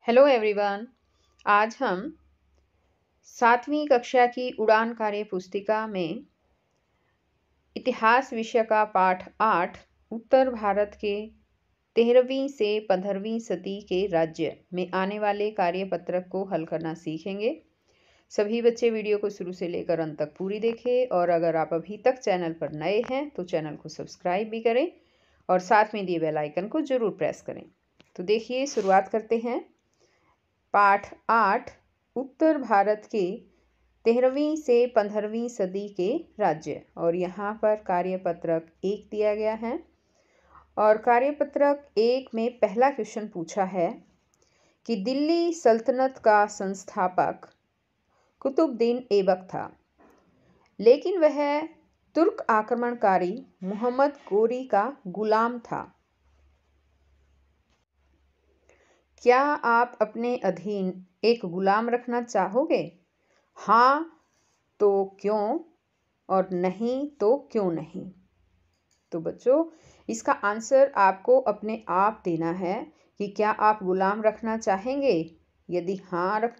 Hello everyone. आज हम 7वीं कक्षा की उड़ान कार्य पुस्तिका में इतिहास विषय का पाठ 8 उत्तर भारत के 13वीं से 15वीं सदी के राज्य में आने वाले कार्यपत्रक को हल करना सीखेंगे। सभी बच्चे वीडियो को शुरू से लेकर अंत तक पूरी देखें और अगर आप अभी तक चैनल पर नए हैं तो चैनल को सब्सक्राइब भी करें और साथ में दिए बेल आइकन को ज़रूर प्रेस करें। तो देखिए, शुरुआत करते हैं। पाठ 8 उत्तर भारत के 13वीं से 15वीं सदी के राज्य, और यहाँ पर कार्यपत्रक 1 दिया गया है। और कार्यपत्रक 1 में पहला क्वेश्चन पूछा है कि दिल्ली सल्तनत का संस्थापक कुतुबुद्दीन ऐबक था, लेकिन वह तुर्क आक्रमणकारी मोहम्मद गोरी का गुलाम था। क्या आप अपने अधीन एक गुलाम रखना चाहोगे? हाँ तो क्यों, और नहीं तो क्यों नहीं? तो बच्चों, इसका आंसर आपको अपने आप देना है कि क्या आप गुलाम रखना चाहेंगे। यदि हाँ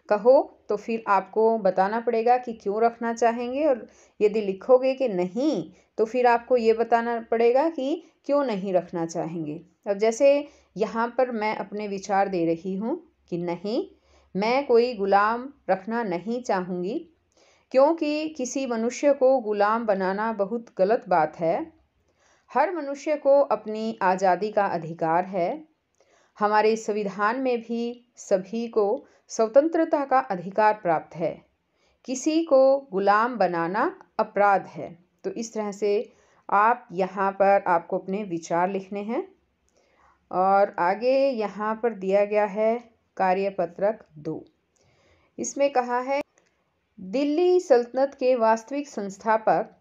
कहो तो फिर आपको बताना पड़ेगा कि क्यों रखना चाहेंगे, और यदि लिखोगे कि नहीं तो फिर आपको ये बताना पड़ेगा कि क्यों नहीं रखना चाहेंगे। अब जैसे यहाँ पर मैं अपने विचार दे रही हूँ कि नहीं, मैं कोई गुलाम रखना नहीं चाहूँगी, क्योंकि किसी मनुष्य को गुलाम बनाना बहुत गलत बात है। हर मनुष्य को अपनी आज़ादी का अधिकार है। हमारे संविधान में भी सभी को स्वतंत्रता का अधिकार प्राप्त है। किसी को गुलाम बनाना अपराध है। तो इस तरह से आप यहाँ पर आपको अपने विचार लिखने हैं। और आगे यहाँ पर दिया गया है कार्यपत्रक 2। इसमें कहा है दिल्ली सल्तनत के वास्तविक संस्थापक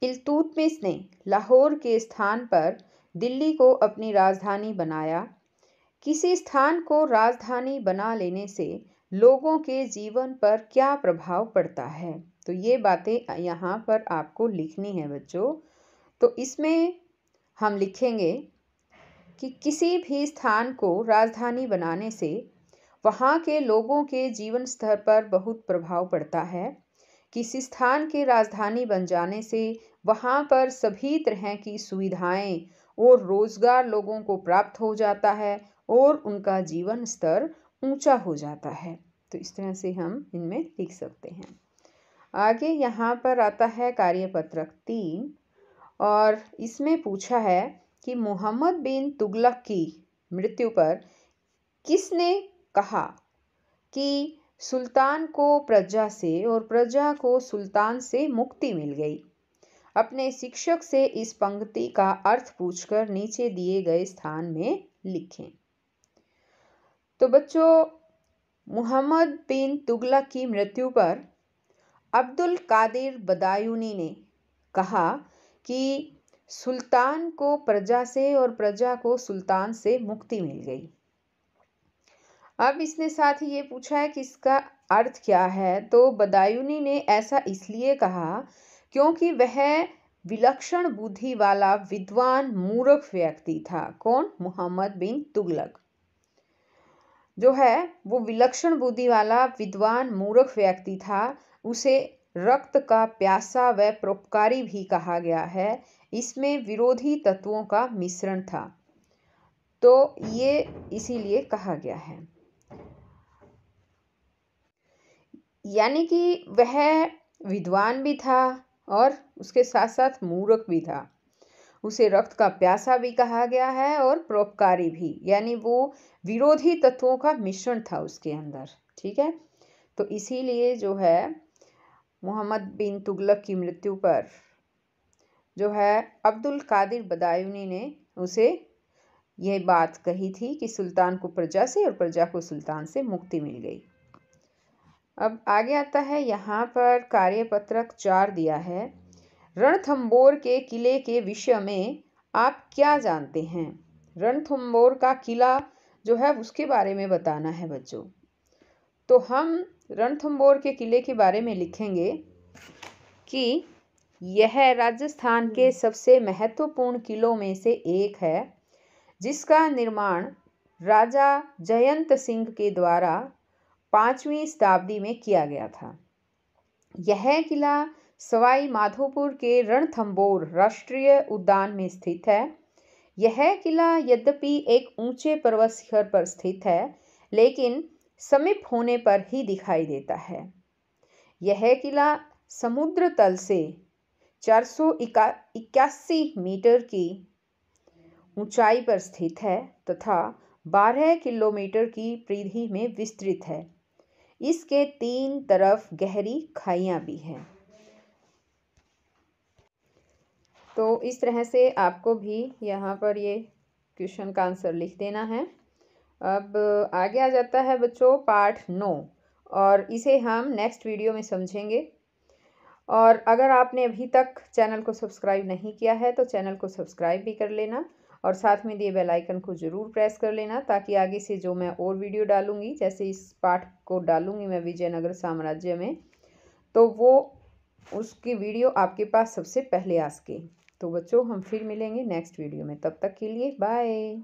इल्तुतमिश ने लाहौर के स्थान पर दिल्ली को अपनी राजधानी बनाया। किसी स्थान को राजधानी बना लेने से लोगों के जीवन पर क्या प्रभाव पड़ता है? तो ये बातें यहाँ पर आपको लिखनी है बच्चों। तो इसमें हम लिखेंगे कि किसी भी स्थान को राजधानी बनाने से वहाँ के लोगों के जीवन स्तर पर बहुत प्रभाव पड़ता है। किसी स्थान के राजधानी बन जाने से वहाँ पर सभी तरह की सुविधाएं और रोजगार लोगों को प्राप्त हो जाता है और उनका जीवन स्तर ऊंचा हो जाता है। तो इस तरह से हम इनमें लिख सकते हैं। आगे यहाँ पर आता है कार्यपत्रक 3, और इसमें पूछा है कि मोहम्मद बिन तुगलक की मृत्यु पर किसने कहा कि सुल्तान को प्रजा से और प्रजा को सुल्तान से मुक्ति मिल गई? अपने शिक्षक से इस पंक्ति का अर्थ पूछकर नीचे दिए गए स्थान में लिखें। तो बच्चों, मोहम्मद बिन तुगलक की मृत्यु पर अब्दुल कादिर बदायूनी ने कहा कि सुल्तान को प्रजा से और प्रजा को सुल्तान से मुक्ति मिल गई। अब इसने साथ ही ये पूछा है कि इसका अर्थ क्या है। तो बदायूनी ने ऐसा इसलिए कहा क्योंकि वह विलक्षण बुद्धि वाला विद्वान मूर्ख व्यक्ति था। कौन? मोहम्मद बिन तुगलक जो है वो विलक्षण बुद्धि वाला विद्वान मूर्ख व्यक्ति था। उसे रक्त का प्यासा व परोपकारी भी कहा गया है। इसमें विरोधी तत्वों का मिश्रण था, तो ये इसीलिए कहा गया है। यानी कि वह विद्वान भी था और उसके साथ साथ मूर्ख भी था। उसे रक्त का प्यासा भी कहा गया है और परोपकारी भी, यानी वो विरोधी तत्वों का मिश्रण था उसके अंदर। ठीक है, तो इसीलिए जो है मोहम्मद बिन तुगलक की मृत्यु पर जो है अब्दुल कादिर बदायूनी ने उसे यह बात कही थी कि सुल्तान को प्रजा से और प्रजा को सुल्तान से मुक्ति मिल गई। अब आगे आता है, यहाँ पर कार्यपत्रक 4 दिया है। रणथंबोर के किले के विषय में आप क्या जानते हैं? रणथंबोर का किला जो है उसके बारे में बताना है बच्चों। तो हम रणथंबोर के किले के बारे में लिखेंगे कि यह राजस्थान के सबसे महत्वपूर्ण किलों में से एक है, जिसका निर्माण राजा जयंत सिंह के द्वारा 5वीं शताब्दी में किया गया था। यह किला सवाई माधोपुर के रणथंभौर राष्ट्रीय उद्यान में स्थित है। यह किला यद्यपि एक ऊंचे पर्वत शिखर पर स्थित है, लेकिन समीप होने पर ही दिखाई देता है। यह किला समुद्र तल से 481 मीटर की ऊंचाई पर स्थित है तथा 12 किलोमीटर की परिधि में विस्तृत है। इसके 3 तरफ गहरी खाइयां भी हैं। तो इस तरह से आपको भी यहाँ पर ये क्वेश्चन का आंसर लिख देना है। अब आगे आ जाता है बच्चों पाठ 9 और इसे हम नेक्स्ट वीडियो में समझेंगे। और अगर आपने अभी तक चैनल को सब्सक्राइब नहीं किया है तो चैनल को सब्सक्राइब भी कर लेना और साथ में दिए बेल आइकन को ज़रूर प्रेस कर लेना, ताकि आगे से जो मैं और वीडियो डालूंगी, जैसे इस पाठ को डालूंगी मैं विजयनगर साम्राज्य में, तो वो उसकी वीडियो आपके पास सबसे पहले आ सके। तो बच्चों हम फिर मिलेंगे नेक्स्ट वीडियो में, तब तक के लिए बाय।